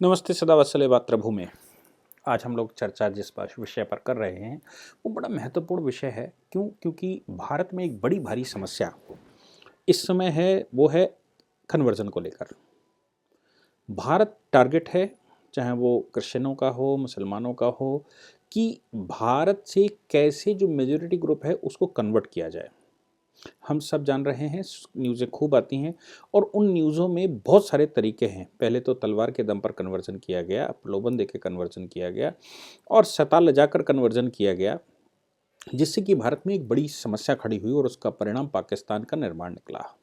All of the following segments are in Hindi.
नमस्ते सदा वत्सले मातृभूमि। आज हम लोग चर्चा जिस विषय पर कर रहे हैं वो बड़ा महत्वपूर्ण विषय है। क्यों? क्योंकि भारत में एक बड़ी भारी समस्या इस समय है, वो है कन्वर्जन को लेकर। भारत टारगेट है, चाहे वो क्रिश्चियनों का हो, मुसलमानों का हो, कि भारत से कैसे जो मेजॉरिटी ग्रुप है उसको कन्वर्ट किया जाए। हम सब जान रहे हैं, न्यूज़ें खूब आती हैं और उन न्यूज़ों में बहुत सारे तरीके हैं। पहले तो तलवार के दम पर कन्वर्जन किया गया, प्रलोभन देके कन्वर्जन किया गया और सता लजाकर कन्वर्जन किया गया, जिससे कि भारत में एक बड़ी समस्या खड़ी हुई और उसका परिणाम पाकिस्तान का निर्माण निकला।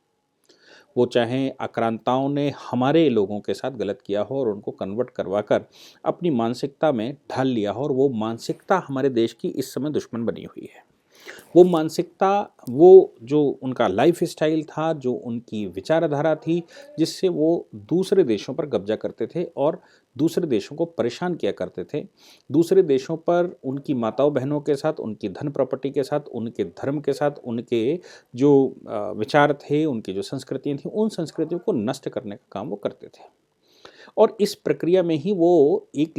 वो चाहे आक्रांताओं ने हमारे लोगों के साथ गलत किया हो और उनको कन्वर्ट करवाकर अपनी मानसिकता में ढाल लिया हो, और वो मानसिकता हमारे देश की इस समय दुश्मन बनी हुई है। वो मानसिकता, वो जो उनका लाइफ स्टाइल था, जो उनकी विचारधारा थी, जिससे वो दूसरे देशों पर कब्जा करते थे और दूसरे देशों को परेशान किया करते थे। दूसरे देशों पर उनकी माताओं बहनों के साथ, उनकी धन प्रॉपर्टी के साथ, उनके धर्म के साथ, उनके जो विचार थे, उनकी जो संस्कृतियाँ थीं, उन संस्कृतियों को नष्ट करने का काम वो करते थे। और इस प्रक्रिया में ही वो एक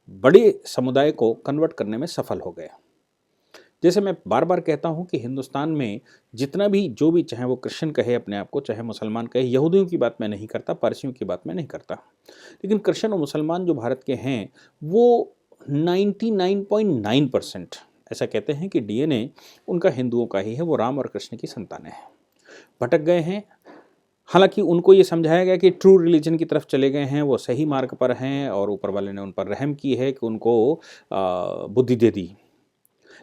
बड़े समुदाय को कन्वर्ट करने में सफल हो गए। जैसे मैं बार बार कहता हूँ कि हिंदुस्तान में जितना भी जो भी, चाहे वो क्रिश्चियन कहे अपने आप को, चाहे मुसलमान कहे, यहूदियों की बात मैं नहीं करता, पारसियों की बात मैं नहीं करता, लेकिन क्रिश्चियन और मुसलमान जो भारत के हैं वो 99.9% ऐसा कहते हैं कि डीएनए उनका हिंदुओं का ही है। वो राम और कृष्ण की संतानें हैं। भटक गए हैं, हालांकि उनको ये समझाया गया कि ट्रू रिलीजन की तरफ चले गए हैं, वो सही मार्ग पर हैं और ऊपर वाले ने उन पर रहम की है कि उनको बुद्धि दे दी।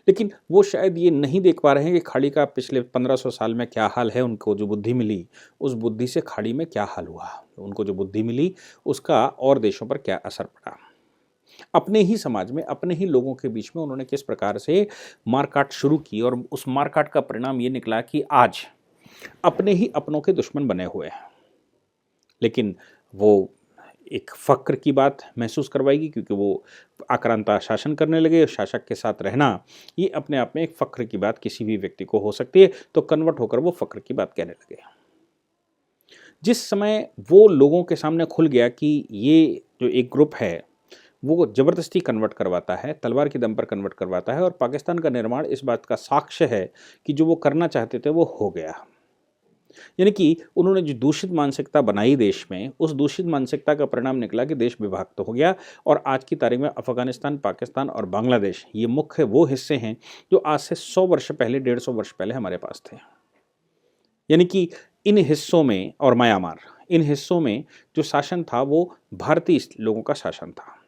लेकिन वो शायद ये नहीं देख पा रहे हैं कि खाड़ी का पिछले 1500 साल में क्या हाल है। उनको जो बुद्धि मिली, उस बुद्धि से खाड़ी में क्या हाल हुआ, उनको जो बुद्धि मिली उसका और देशों पर क्या असर पड़ा, अपने ही समाज में, अपने ही लोगों के बीच में उन्होंने किस प्रकार से मारकाट शुरू की, और उस मारकाट का परिणाम ये निकला कि आज अपने ही अपनों के दुश्मन बने हुए हैं। लेकिन वो एक फ़क्र की बात महसूस करवाएगी, क्योंकि वो आक्रांता शासन करने लगे। शासक के साथ रहना ये अपने आप में एक फ़क्र की बात किसी भी व्यक्ति को हो सकती है, तो कन्वर्ट होकर वो फ़क्र की बात कहने लगे। जिस समय वो लोगों के सामने खुल गया कि ये जो एक ग्रुप है वो ज़बरदस्ती कन्वर्ट करवाता है, तलवार के दम पर कन्वर्ट करवाता है, और पाकिस्तान का निर्माण इस बात का साक्ष्य है कि जो वो करना चाहते थे वो हो गया। यानी कि उन्होंने जो दूषित मानसिकता बनाई देश में, उस दूषित मानसिकता का परिणाम निकला कि देश विभक्त हो गया। और आज की तारीख में अफगानिस्तान, पाकिस्तान और बांग्लादेश ये मुख्य वो हिस्से हैं जो आज से 100 वर्ष पहले, 150 वर्ष पहले हमारे पास थे। यानी कि इन हिस्सों में, और म्यांमार, इन हिस्सों में जो शासन था वो भारतीय लोगों का शासन था।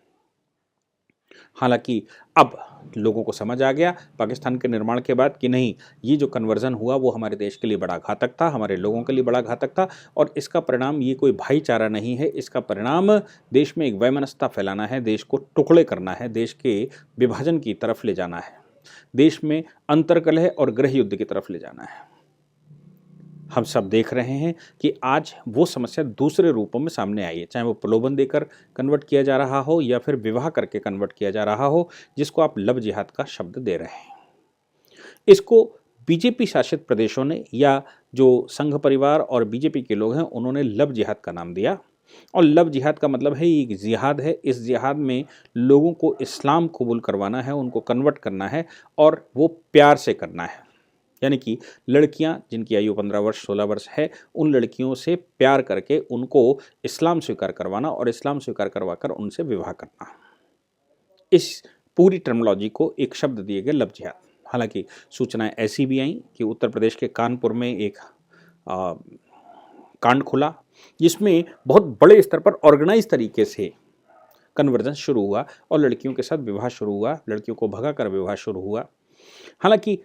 हालांकि अब लोगों को समझ आ गया पाकिस्तान के निर्माण के बाद कि नहीं, ये जो कन्वर्जन हुआ वो हमारे देश के लिए बड़ा घातक था, हमारे लोगों के लिए बड़ा घातक था, और इसका परिणाम ये कोई भाईचारा नहीं है। इसका परिणाम देश में एक वैमनस्यता फैलाना है, देश को टुकड़े करना है, देश के विभाजन की तरफ ले जाना है, देश में अंतर्कलह और गृह युद्ध की तरफ ले जाना है। हम सब देख रहे हैं कि आज वो समस्या दूसरे रूपों में सामने आई है, चाहे वो प्रलोभन देकर कन्वर्ट किया जा रहा हो या फिर विवाह करके कन्वर्ट किया जा रहा हो, जिसको आप लव जिहाद का शब्द दे रहे हैं। इसको बीजेपी शासित प्रदेशों ने, या जो संघ परिवार और बीजेपी के लोग हैं, उन्होंने लव जिहाद का नाम दिया। और लव जिहाद का मतलब है एक जिहाद है। इस जिहाद में लोगों को इस्लाम कबूल करवाना है, उनको कन्वर्ट करना है, और वो प्यार से करना है। यानी कि लड़कियां जिनकी आयु 15 वर्ष 16 वर्ष है, उन लड़कियों से प्यार करके उनको इस्लाम स्वीकार करवाना और इस्लाम स्वीकार करवाकर उनसे विवाह करना। इस पूरी टर्मिनोलॉजी को एक शब्द दिए गए, लव जिहाद। हालांकि सूचनाएं ऐसी भी आई कि उत्तर प्रदेश के कानपुर में एक कांड खुला, जिसमें बहुत बड़े स्तर पर ऑर्गेनाइज तरीके से कन्वर्जन शुरू हुआ और लड़कियों के साथ विवाह शुरू हुआ, लड़कियों को भगाकर विवाह शुरू हुआ। हालांकि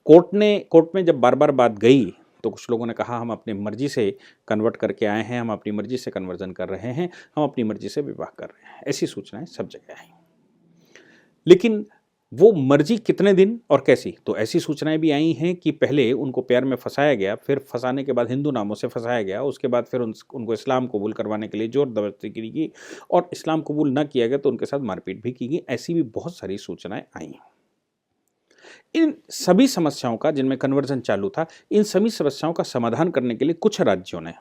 कोर्ट में जब बार बार बात गई तो कुछ लोगों ने कहा हम अपनी मर्जी से कन्वर्ट करके आए हैं, हम अपनी मर्जी से कन्वर्जन कर रहे हैं, हम अपनी मर्जी से विवाह कर रहे हैं। ऐसी सूचनाएं सब जगह आई। लेकिन वो मर्जी कितने दिन और कैसी, तो ऐसी सूचनाएं भी आई हैं कि पहले उनको प्यार में फंसाया गया, फिर फंसाने के बाद हिंदू नामों से फंसाया गया, उसके बाद फिर उनको इस्लाम कबूल करवाने के लिए जोर जबरदस्ती की गई, और इस्लाम कबूल न किया गया तो उनके साथ मारपीट भी की गई। ऐसी भी बहुत सारी सूचनाएं आई। इन सभी समस्याओं का, जिनमें कन्वर्जन चालू था, इन सभी समस्याओं का समाधान करने के लिए कुछ राज्यों ने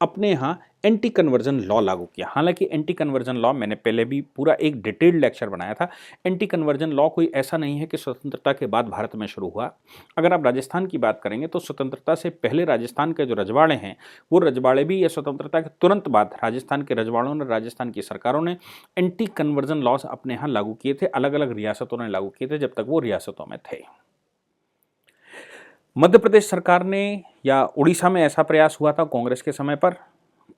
अपने यहाँ एंटी कन्वर्जन लॉ लागू किया। हालांकि एंटी कन्वर्जन लॉ, मैंने पहले भी पूरा एक डिटेल्ड लेक्चर बनाया था। एंटी कन्वर्जन लॉ कोई ऐसा नहीं है कि स्वतंत्रता के बाद भारत में शुरू हुआ। अगर आप राजस्थान की बात करेंगे तो स्वतंत्रता से पहले राजस्थान के जो रजवाड़े हैं, वो रजवाड़े भी ये स्वतंत्रता के तुरंत बाद राजस्थान के रजवाड़ों ने, राजस्थान की सरकारों ने एंटी कन्वर्जन लॉज अपने यहाँ लागू किए थे। अलग अलग रियासतों ने लागू किए थे जब तक वो रियासतों में थे। मध्य प्रदेश सरकार ने या उड़ीसा में ऐसा प्रयास हुआ था कांग्रेस के समय पर,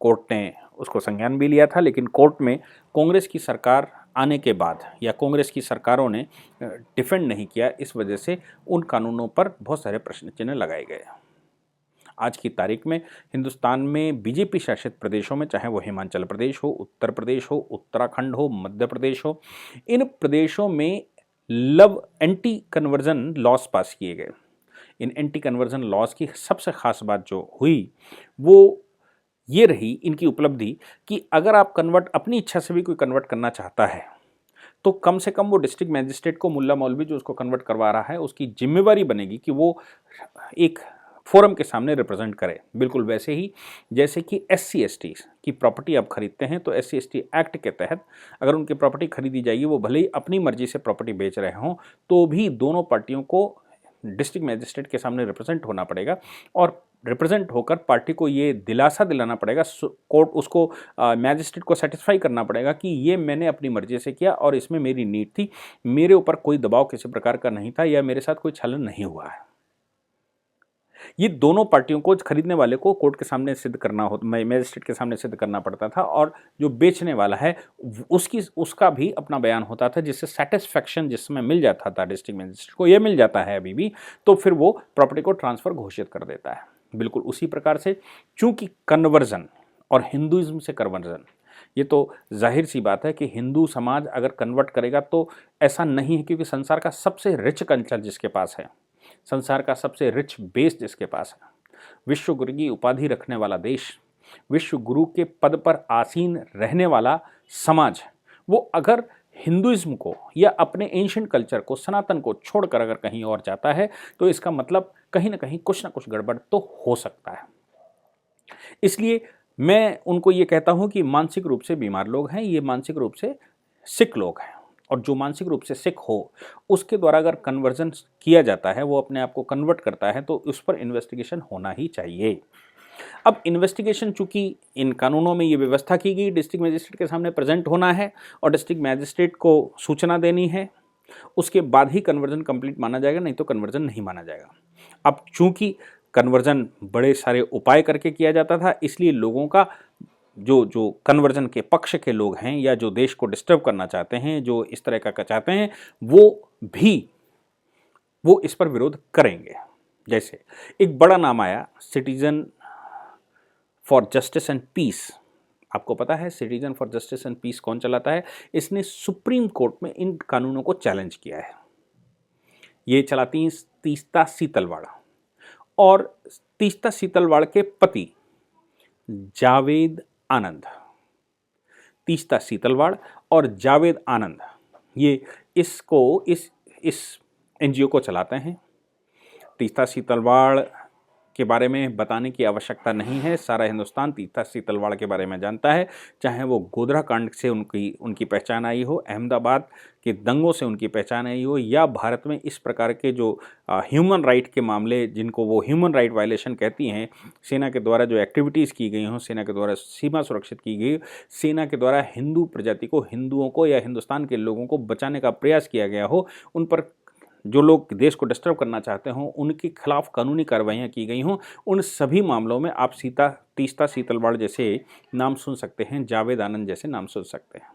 कोर्ट ने उसको संज्ञान भी लिया था, लेकिन कोर्ट में कांग्रेस की सरकार आने के बाद या कांग्रेस की सरकारों ने डिफेंड नहीं किया, इस वजह से उन कानूनों पर बहुत सारे प्रश्न चिन्ह लगाए गए। आज की तारीख में हिंदुस्तान में बीजेपी शासित प्रदेशों में, चाहे वो हिमाचल प्रदेश हो, उत्तर प्रदेश हो, उत्तराखंड हो, मध्य प्रदेश हो, इन प्रदेशों में एंटी कन्वर्जन लॉज पास किए गए। इन एंटी कन्वर्जन लॉज की सबसे खास बात जो हुई वो ये रही, इनकी उपलब्धि, कि अगर आप अपनी इच्छा से भी कोई कन्वर्ट करना चाहता है तो कम से कम वो डिस्ट्रिक्ट मैजिस्ट्रेट को, मुल्ला मौलवी जो उसको कन्वर्ट करवा रहा है, उसकी जिम्मेवारी बनेगी कि वो एक फोरम के सामने रिप्रेजेंट करे। बिल्कुल वैसे ही जैसे कि SC ST की प्रॉपर्टी आप खरीदते हैं तो SC ST एक्ट के तहत अगर उनकी प्रॉपर्टी खरीदी जाएगी, वो भले ही अपनी मर्जी से प्रॉपर्टी बेच रहे हों, तो भी दोनों पार्टियों को डिस्ट्रिक्ट मैजिस्ट्रेट के सामने रिप्रेजेंट होना पड़ेगा और रिप्रेजेंट होकर पार्टी को ये दिलासा दिलाना पड़ेगा, कोर्ट उसको मैजिस्ट्रेट को सेटिस्फाई करना पड़ेगा कि ये मैंने अपनी मर्जी से किया और इसमें मेरी नीड थी, मेरे ऊपर कोई दबाव किसी प्रकार का नहीं था या मेरे साथ कोई छलन नहीं हुआ है। ये दोनों पार्टियों को, खरीदने वाले को कोर्ट के सामने सिद्ध करना हो, मैजिस्ट्रेट के सामने सिद्ध करना पड़ता था, और जो बेचने वाला है उसका भी अपना बयान होता था, जिससे सेटिस्फैक्शन जिस समय मिल जाता था डिस्ट्रिक्ट मैजिस्ट्रेट को, ये मिल जाता है अभी भी, तो फिर वो प्रॉपर्टी को ट्रांसफर घोषित कर देता है। बिल्कुल उसी प्रकार से चूंकि कन्वर्जन और हिंदुइज्म से कन्वर्जन, ये तो जाहिर सी बात है कि हिंदू समाज अगर कन्वर्ट करेगा तो ऐसा नहीं है, क्योंकि संसार का सबसे रिच कल्चर जिसके पास है, संसार का सबसे रिच बेस जिसके पास है, विश्व गुरु की उपाधि रखने वाला देश, विश्व गुरु के पद पर आसीन रहने वाला समाज, वो अगर हिंदुइज्म को या अपने एंशिएंट कल्चर को, सनातन को छोड़कर अगर कहीं और जाता है, तो इसका मतलब कहीं ना कहीं कुछ ना कुछ गड़बड़ तो हो सकता है। इसलिए मैं उनको ये कहता हूं कि मानसिक रूप से बीमार लोग हैं, ये मानसिक रूप से सिक लोग हैं, और जो मानसिक रूप से सिक हो उसके द्वारा अगर कन्वर्जन किया जाता है, वो अपने आप को कन्वर्ट करता है, तो उस पर इन्वेस्टिगेशन होना ही चाहिए। अब इन्वेस्टिगेशन, चूंकि इन कानूनों में ये व्यवस्था की गई, डिस्ट्रिक्ट मैजिस्ट्रेट के सामने प्रेजेंट होना है और डिस्ट्रिक्ट मैजिस्ट्रेट को सूचना देनी है, उसके बाद ही कन्वर्जन कंप्लीट माना जाएगा, नहीं तो कन्वर्जन नहीं माना जाएगा। अब चूंकि कन्वर्जन बड़े सारे उपाय करके किया जाता था, इसलिए लोगों का जो कन्वर्जन के पक्ष के लोग हैं या जो देश को डिस्टर्ब करना चाहते हैं, जो इस तरह का चाहते हैं, वो इस पर विरोध करेंगे। जैसे एक बड़ा नाम आया, citizen for justice and peace. आपको पता है citizen for justice and peace कौन चलाता है? इसने सुप्रीम कोर्ट में इन कानूनों को चैलेंज किया है। ये चलाती हैं तीस्ता सीतलवाड़, और तीस्ता सीतलवाड़ के पति जावेद आनंद, तीस्ता सीतलवाड़ और जावेद आनंद, ये इस एनजीओ को चलाते हैं। तीस्ता सीतलवाड़ के बारे में बताने की आवश्यकता नहीं है, सारा हिंदुस्तान तीस्ता सीतलवाड़ के बारे में जानता है। चाहे वो गोधरा कांड से उनकी पहचान आई हो, अहमदाबाद के दंगों से उनकी पहचान आई हो, या भारत में इस प्रकार के जो ह्यूमन राइट के मामले, जिनको वो ह्यूमन राइट वायलेशन कहती हैं, सेना के द्वारा जो एक्टिविटीज़ की गई हों, सेना के द्वारा सीमा सुरक्षित की गई, सेना के द्वारा हिंदू प्रजाति को, हिंदुओं को या हिंदुस्तान के लोगों को बचाने का प्रयास किया गया हो, उन पर जो लोग देश को डिस्टर्ब करना चाहते हों, उनके खिलाफ कानूनी कार्रवाइयाँ की गई हों, उन सभी मामलों में आप तीस्ता सीतलवाड़ जैसे नाम सुन सकते हैं, जावेद आनंद जैसे नाम सुन सकते हैं।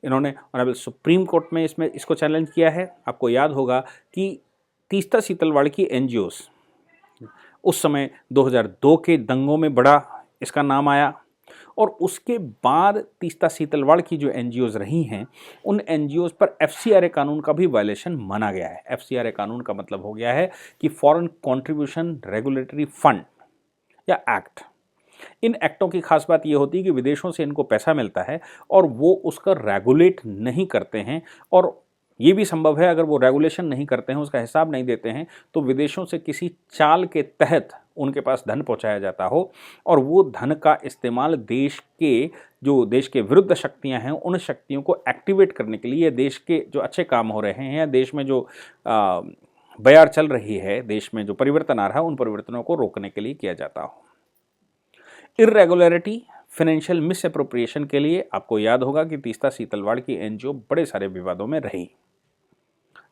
इन्होंने ऑनरेबल सुप्रीम कोर्ट में इसको चैलेंज किया है। आपको याद होगा कि तीस्ता सीतलवाड़ की एनजीओस उस समय 2002 के दंगों में बड़ा इसका नाम आया, और उसके बाद तीस्ता सीतलवाड़ की जो एनजीओज रही हैं, उन एनजीओज पर FCRA कानून का भी वायलेशन माना गया है। FCRA कानून का मतलब हो गया है कि फॉरेन कंट्रीब्यूशन रेगुलेटरी फंड या एक्ट। इन एक्टों की खास बात यह होती है कि विदेशों से इनको पैसा मिलता है और वो उसका रेगुलेट नहीं करते हैं, और ये भी संभव है, अगर वो रेगुलेशन नहीं करते हैं, उसका हिसाब नहीं देते हैं, तो विदेशों से किसी चाल के तहत उनके पास धन पहुंचाया जाता हो और वो धन का इस्तेमाल देश के विरुद्ध शक्तियां हैं उन शक्तियों को एक्टिवेट करने के लिए, देश के जो अच्छे काम हो रहे हैं या देश में जो बयार चल रही है, देश में जो परिवर्तन आ रहा है, उन परिवर्तनों को रोकने के लिए किया जाता हो। इर्रेगुलरिटी, फाइनेंशियल मिस अप्रोप्रिएशन के लिए आपको याद होगा कि तीस्ता सीतलवाड़ की एनजीओ बड़े सारे विवादों में रही,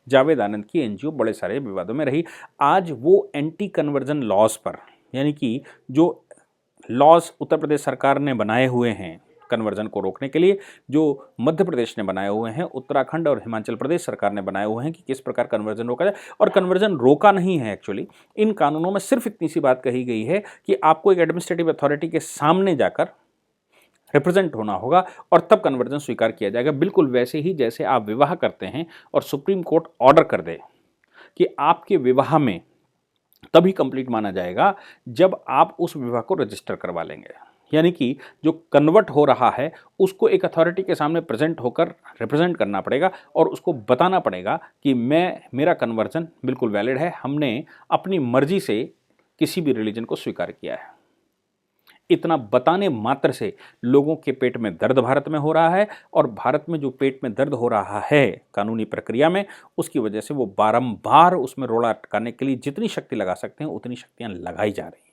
जावेद आनंद की एनजीओ बड़े सारे विवादों में रही। आज वो एंटी कन्वर्जन लॉज पर, यानी कि जो लॉज उत्तर प्रदेश सरकार ने बनाए हुए हैं कन्वर्जन को रोकने के लिए, जो मध्य प्रदेश ने बनाए हुए हैं, उत्तराखंड और हिमाचल प्रदेश सरकार ने बनाए हुए हैं कि किस प्रकार कन्वर्जन रोका जाए। और कन्वर्जन रोका नहीं है एक्चुअली, इन कानूनों में सिर्फ इतनी सी बात कही गई है कि आपको एक एडमिनिस्ट्रेटिव अथॉरिटी के सामने जाकर रिप्रेजेंट होना होगा और तब कन्वर्जन स्वीकार किया जाएगा, बिल्कुल वैसे ही जैसे आप विवाह करते हैं और सुप्रीम कोर्ट ऑर्डर कर दे कि आपके विवाह में तभी कंप्लीट माना जाएगा जब आप उस विवाह को रजिस्टर करवा लेंगे। यानी कि जो कन्वर्ट हो रहा है उसको एक अथॉरिटी के सामने प्रेजेंट होकर रिप्रेजेंट करना पड़ेगा और उसको बताना पड़ेगा कि मेरा कन्वर्जन बिल्कुल वैलिड है, हमने अपनी मर्जी से किसी भी रिलीजन को स्वीकार किया है। इतना बताने मात्र से लोगों के पेट में दर्द भारत में हो रहा है और भारत में जो पेट में दर्द हो रहा है कानूनी प्रक्रिया में, उसकी वजह से वो बारंबार उसमें रोड़ा अटकाने के लिए जितनी शक्ति लगा सकते हैं उतनी शक्तियां लगाई जा रही हैं।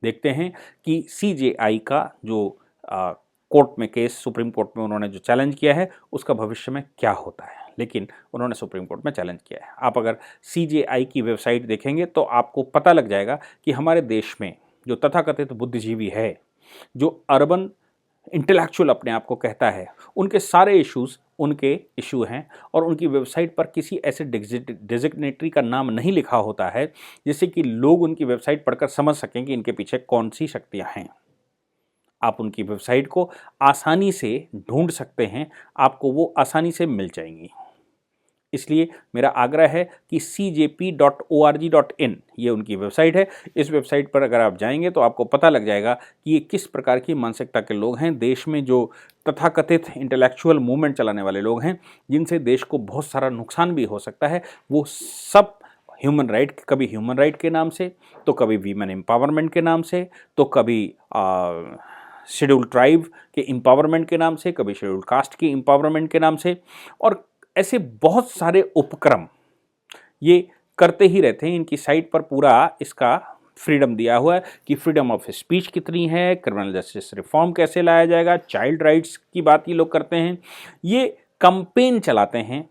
देखते हैं कि सीजेआई का जो कोर्ट में केस, सुप्रीम कोर्ट में उन्होंने जो चैलेंज किया है उसका भविष्य में क्या होता है, लेकिन उन्होंने सुप्रीम कोर्ट में चैलेंज किया है। आप अगर सीजेआई की वेबसाइट देखेंगे तो आपको पता लग जाएगा कि हमारे देश में जो तथाकथित बुद्धिजीवी है, जो अर्बन इंटेलेक्चुअल अपने आप को कहता है, उनके सारे इश्यूज उनके इशू हैं और उनकी वेबसाइट पर किसी ऐसे डेजिग्नेटरी का नाम नहीं लिखा होता है जिससे कि लोग उनकी वेबसाइट पढ़कर समझ सकें कि इनके पीछे कौन सी शक्तियां हैं। आप उनकी वेबसाइट को आसानी से ढूंढ सकते हैं, आपको वो आसानी से मिल जाएंगी। इसलिए मेरा आग्रह है कि cjp.org.in ये उनकी वेबसाइट है। इस वेबसाइट पर अगर आप जाएंगे तो आपको पता लग जाएगा कि ये किस प्रकार की मानसिकता के लोग हैं। देश में जो तथाकथित इंटेलेक्चुअल मूवमेंट चलाने वाले लोग हैं, जिनसे देश को बहुत सारा नुकसान भी हो सकता है, वो सब ह्यूमन राइट, कभी ह्यूमन राइट के नाम से, तो कभी वीमेन एम्पावरमेंट के नाम से, तो कभी शेड्यूल ट्राइब के एम्पावरमेंट के नाम से, कभी शेड्यूल कास्ट की एम्पावरमेंट के नाम से, और ऐसे बहुत सारे उपक्रम ये करते ही रहते हैं। इनकी साइट पर पूरा इसका फ्रीडम दिया हुआ है कि फ्रीडम ऑफ स्पीच कितनी है, क्रिमिनल जस्टिस रिफॉर्म कैसे लाया जाएगा, चाइल्ड राइट्स की बात ये लोग करते हैं। ये कैंपेन चलाते हैं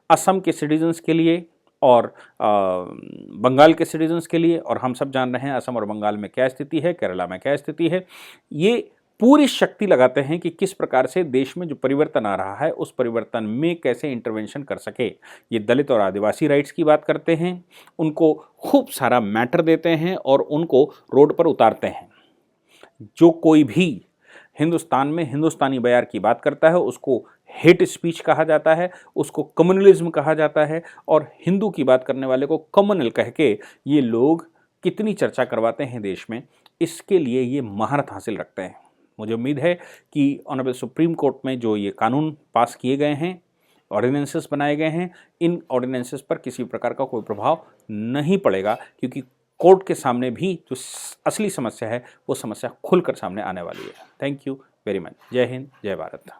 असम के सिटीजन्स के लिए और बंगाल के सिटीजन्स के लिए, और हम सब जान रहे हैं असम और बंगाल में क्या स्थिति है, केरला में क्या स्थिति है। ये पूरी शक्ति लगाते हैं कि किस प्रकार से देश में जो परिवर्तन आ रहा है उस परिवर्तन में कैसे इंटरवेंशन कर सके। ये दलित और आदिवासी राइट्स की बात करते हैं, उनको खूब सारा मैटर देते हैं और उनको रोड पर उतारते हैं। जो कोई भी हिंदुस्तान में हिंदुस्तानी बयार की बात करता है उसको हेट स्पीच कहा जाता है, उसको कम्युनलिज्म कहा जाता है, और हिंदू की बात करने वाले को कम्युनल कह के ये लोग कितनी चर्चा करवाते हैं देश में। इसके लिए ये महारत हासिल रखते हैं। मुझे उम्मीद है कि ऑनरेबल सुप्रीम कोर्ट में जो ये कानून पास किए गए हैं, ऑर्डिनेंसेस बनाए गए हैं, इन ऑर्डिनेंसेस पर किसी प्रकार का कोई प्रभाव नहीं पड़ेगा, क्योंकि कोर्ट के सामने भी जो असली समस्या है वो समस्या खुलकर सामने आने वाली है। Thank you very much. जय हिंद, जय भारत।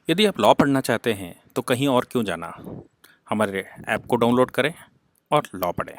यदि आप लॉ पढ़ना चाहते हैं तो कहीं और क्यों जाना, हमारे ऐप को डाउनलोड करें और लॉ पढ़ें।